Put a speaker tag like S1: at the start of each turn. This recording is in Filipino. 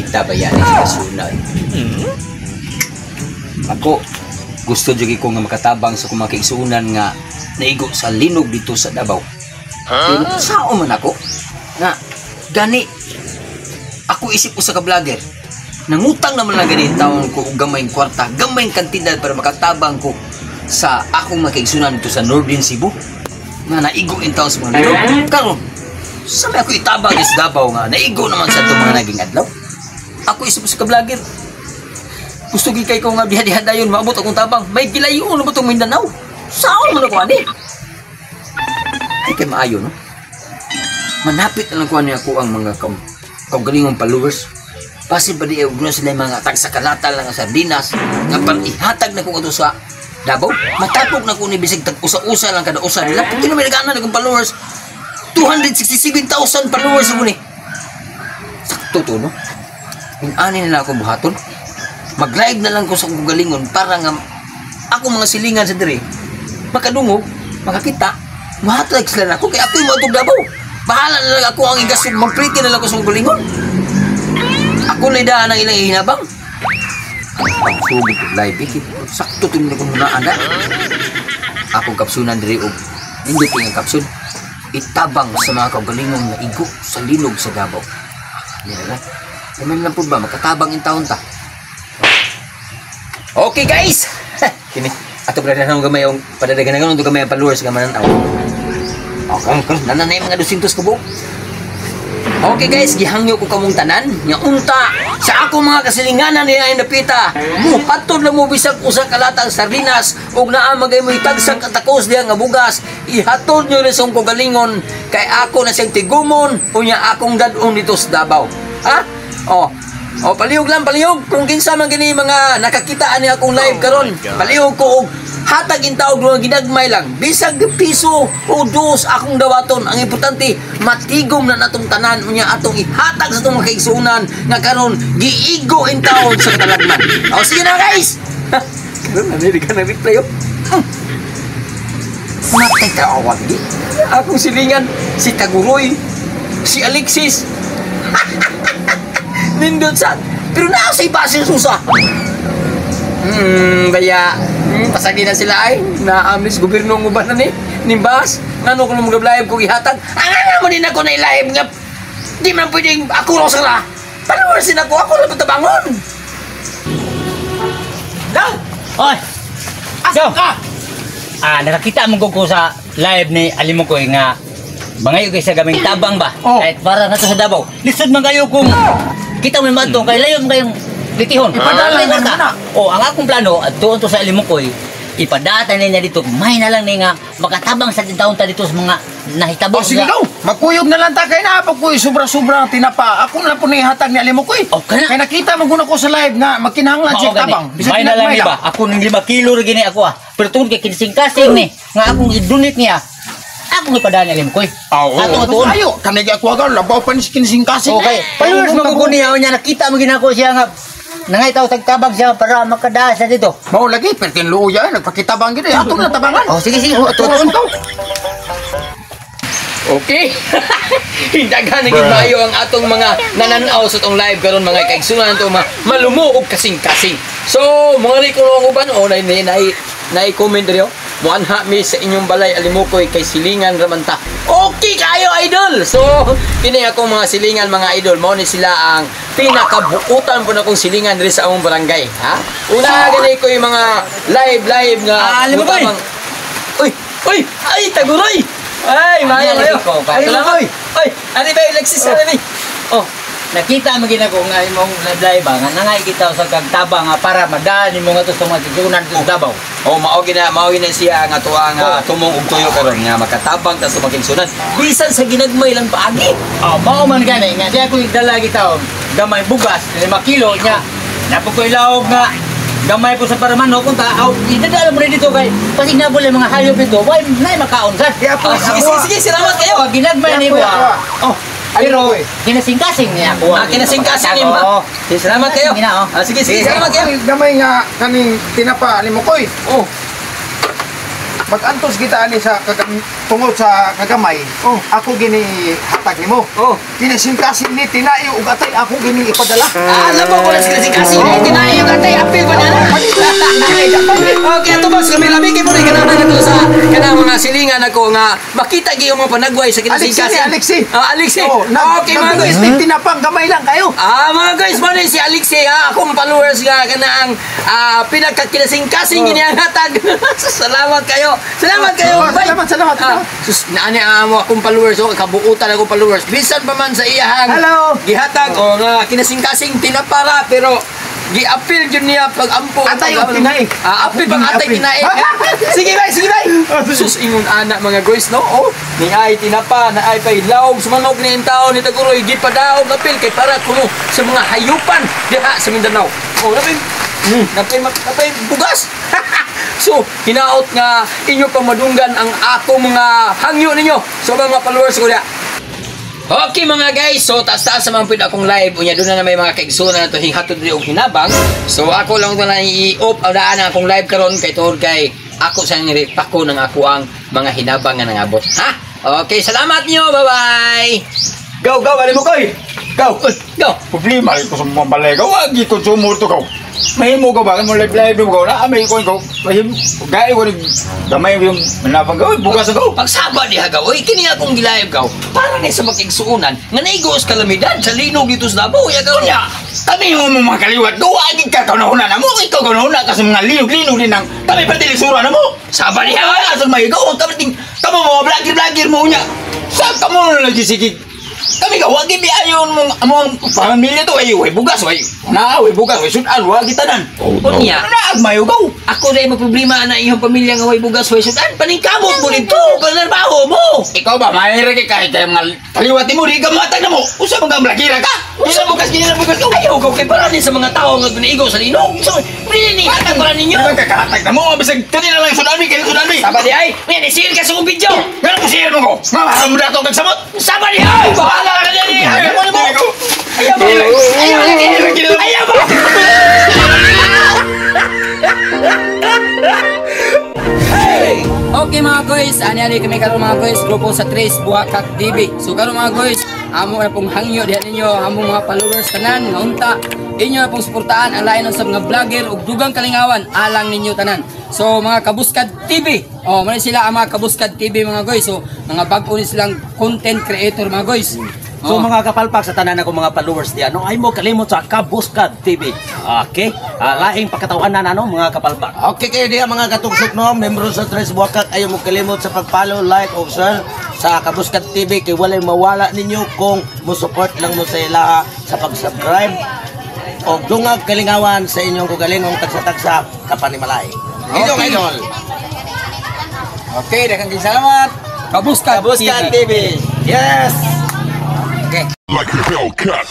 S1: dabayani sa kasunod. Ako, gusto dyan ko nga makatabang sa kumakigsunan nga naigo sa linog dito sa Davao. Pero sao man ako? Nga, gani, ako isip ko sa ka-vlogger, nangutang naman lang ganit taon ko gamayng kwarta, gamayng kantidad para makatabang ko sa akong makigsunan dito sa Northern Cebu. Nga naigo in taon sa mga linog. Karon, sa may ako itabang is Davao nga, naigo naman sa itong mga naging adlaw. Ako isip ko sa ka-vlogger, gusto gikay ko nga bihad-hada yun, maabot akong tabang. May gilayo na ba itong Mindanao? Saan mo na kuha ni? Ay kay maayo, no? Manapit na lang kuha niya ako ang mga kaugalingong followers. Kasi ba di na sila mga tagsakalatal lang sa sardinas nga parang ihatag na ko ito sa Davao. Matapok na ko ni bisig tag-usa-usa lang kada usa nila. Pag kinumilaganan na kong followers, 267,000 followers mo ni. Sakto to, no? Ani na ako buhaton. Mag-live na lang ko sa kugalingon para nga ako mga silingan sa dire makadungog, makakita, mahatag sila na ako kaya ako yung matug Davao. Bahala na lang ako ang igasog, mag-pretty na lang ako sa kugalingon. Ako na idaan ang ilang ihinabang. Pagsugod ko live, sakto ito na kung munaan na. Ako kapsunan dire og hindi tingin kapsun. Itabang sa mga kaugalingong na igo sa linog sa Davao. Yan na. Naman lang po ba, makatabang in taon ta. Okay guys! Kini, ato pala na gamay yung padadagan na gano'n, ito gamay ang followers gamanan tao. Okay, nananay mga 200 kubo. Okay guys, gihangyo ko kamong tanan, nga unta, sa ako mga kasilinganan niya ay napita, muhatod lang mo bisag usa kalatang sardinas, ug naa magay mo itagsang katakos diya nga bugas, ihatod nyo rin sa kugalingon, kay ako na siyang tigumon, unya akong dadon dito sa Davao. Ha? Palihog lang, palihog. Kung kinsa man gini mga nakakitaan niya akong live karon, palihog ko og hatag in taog mga ginagmay lang. Bisag piso o dos akong dawaton. Ang importante, matigom na natong tanan unya atong ihatag sa itong makaigsunan nga karon giigo in taog sa katalagman. Sige na guys. Karon na hindi ka na-reply. Matay ka awag di. Akong silingan si Taguroy, si Alexis. Nindot sa pero nasa ibasin susa. Baya pasagi na sila ay naamis gobyerno ng uban na ni Nimbas ngano ko mga live ko ihatag ano mo din ako na i-live nga di man pwedeng ako raw sila followers din ako lang patabangon daw
S2: oy asa ka nakakita mo ko sa live ni Alimukoy nga bangayo kay sa gaming tabang ba kahit para na to sa Davao lisod man kayo kung kita mo matong kay layo mo kayong litihon. Ipadala na na. Ang akong plano at doon to sa Alimukoy, ipadata niya dito. May na lang nga makatabang sa taon ta dito sa mga nahitabo.
S3: Sige daw. Magkuyog na lang ta kay na pagkuy sobra-sobra tinapa. Ako na po ni hatag ni Alimukoy. Kay nakita mo guna ko sa live nga magkinahanglan siya tabang.
S2: May na lang iba. Ako ning 5 kilo ra gini ako Pero tungod kay kinsing-kasing ni nga akong idunit niya. Ako nga padala ni Alimukoy.
S3: Ayo, kanigi ako agal labaw pa ni kinsing-kasing.
S2: Okay. Followers maguguniya niya nakita mo ginako siya nga nangay tao tagtabang siya para makadasa dito.
S3: Mao lagi pertin luya nagpakitabang gid ato na tabangan.
S2: Sige.
S3: Tuon to.
S1: Okay. Hindagan na mayo ang atong mga nananaw sa itong live karon mga kaigsunan to malumuog kasing-kasing. So, mga rikulong uban na-comment rin muanha mi sa inyong balay Alimukoy kay silingan ramanta. Okay kayo idol. So, kini akong mga silingan mga idol mao ni sila ang pinakabuutan po na kong silingan diri sa among barangay, ha? Una gani ko yung mga live nga
S2: Alimukoy.
S1: Uy, ay Taguroy. Ay, mayo kayo. Salamat. Ay, ani ba Alexis ani?
S2: Nakita mo ginako nga imong live nga nangay kita sa kagtabang nga para madaan mo nga to sa mga tigunan sa Davao.
S1: Mao gina siya nga tuwa nga tumong og tuyo karon nga makatabang ta sa makigsunan. Bisan sa ginagmay lang paagi.
S2: Mao man gani nga di ako igdala kita gamay bugas 5 kilo nya. Napukoy-lawog nga gamay po sa paramanok kung tao. Idadala mo rin dito kay pasig na bule mga hayop dito. Why nay makaon sa?
S1: Sige, salamat kayo.
S2: Ginagmay ni ko. Pero kinasing-kasing niya ako.
S1: Kinasing-kasing mo. Salamat kayo. Sige, salamat kayo.
S3: Gamay nga kaning tinapa Alimukoy. Pag-antos kita ani sa tungod sa kagamay, ako gini hatag nimo. Kinasingkasin ni tinayo ug atay ako gini ipadala.
S1: Alam mo ko na sinasingkasin ni tinayo ug atay apil pa na. Okay, ato boss, kami labi kay mo rin kanang nato sa kanang mga silingan ako nga makita gyud yung mga panagway sa kinasingkasin.
S3: Alexi.
S1: Alexi. Okay mga guys,
S3: tinapang gamay lang kayo.
S1: mga guys, mo ni si Alexi akong followers nga kanang pinagkakinasingkasin gini ang hatag. Salamat kayo. Salamat kayo.
S3: Salamat.
S1: Sus naani mo akong followers kabuutan akong followers. Bisan pa man sa iyahang
S3: Hello.
S1: gihatag o nga kinasingkasing tinapara pero gi-appeal jud niya pag ampo
S3: Atay o tinai.
S1: appeal pang atay tinai. Sige bay. Sus ingon ana mga guys no. Ni ay tinapa na ay pay lawg sumanog ni taon ni Taguroy gipadaog appeal kay para kuno sa mga hayupan diha sa Mindanao. Napay bugas. So, hinaot nga inyo pang madunggan ang ako mga hangyo ninyo. So, mga followers ko niya. Okay mga guys, so taas-taas sa mga pwede akong live. Unya doon na may mga kaigsunan na ito hingatod rin o hinabang. So, ako lang ito na i-off ang daan akong live karon kay Tuhod kay ako sa niripako ng ako ang mga hinabang nga nangabot. Ha? Okay, salamat nyo. Bye-bye.
S3: Go, ali mo koy. Go.
S4: Problema ito sa mga balay. Gawa, gito sumur to ka. Mahimo ka ba? Mo live mo ka. May ko ko. Mahimo. Gaya ko gamay yung manapang gawin. Bukas ako.
S1: Pagsaba diha gaw, kini akong gilayab gaw. Para na sa makigsuunan, nga naigos kalamidad sa linog dito sa Davao, ya gaw.
S4: Kami yung mga kaliwat. Gawa, agig ka kaunahuna na mo. Ikaw kaunahuna ka sa mga linog din ng kami patilisura na mo.
S1: Saba diha.
S4: Asal may gawa. Kamo mga vlogger mo niya. Sa kamo na lagi sige. Kami ka, wag ibiayon mong pamilya to, way bugas, way bugas, way sudan, wag itanan.
S1: Unya,
S4: naagmayo gaw.
S1: ako na yung problema na iyong pamilya nga way bugas, way sudan, paningkamot mo dito, panarbaho mo.
S4: Ikaw ba, mayroon ka kahit kayo mga kaliwati mo, di ka matag na mo. Usa mo kang blakira ka? Usa mo kasi na bugas gaw.
S1: Ayaw ko kay paranin sa mga tao nga gunaigaw sa linog. So, rininihatag para ninyo.
S4: Di ba kakahatag na mo? Bisag kanina lang sudan mi, kayo sudan mi.
S1: Saba di ay, may nisir ka sa kong video.
S4: Ganun ko siya mo ko. Mamahal mo na ito kagsamot.
S1: Saba di ay, bahala ka na din. Ayaw mo. Ayaw mo. Ayaw mo. Okay mga guys, ani kami karon mga guys, grupo sa Tres Buakak TV. So karon mga guys, amo na pong hangyo diha ninyo, among mga followers tanan nga unta inyo na pong suportahan ang lain sa mga vlogger ug dugang kalingawan alang ninyo tanan. So mga Kabuskad TV, mali sila ang mga Kabuskad TV mga guys. So mga bag-o ni silang content creator mga guys.
S5: So mga kapalpak sa tanan ako mga followers diyan, no, ay mo kalimot sa Kabuskad TV. Okay? Laing pagkatawanan na mga kapalpak. Okay kayo diya mga katugsok no, membro sa Tres Buakak, ayaw mo kalimot sa pag-follow, like o share sa Kabuskad TV kay walay mawala ninyo kung mo-support lang mo sa ilaha sa pag-subscribe o dungag kalingawan sa inyong kugalingong tagsa-tagsa kapanimalay. Idol.
S1: Okay, daghang salamat. Kabuskad
S5: TV. Yes.
S1: Okay.
S6: Like a Hellcat.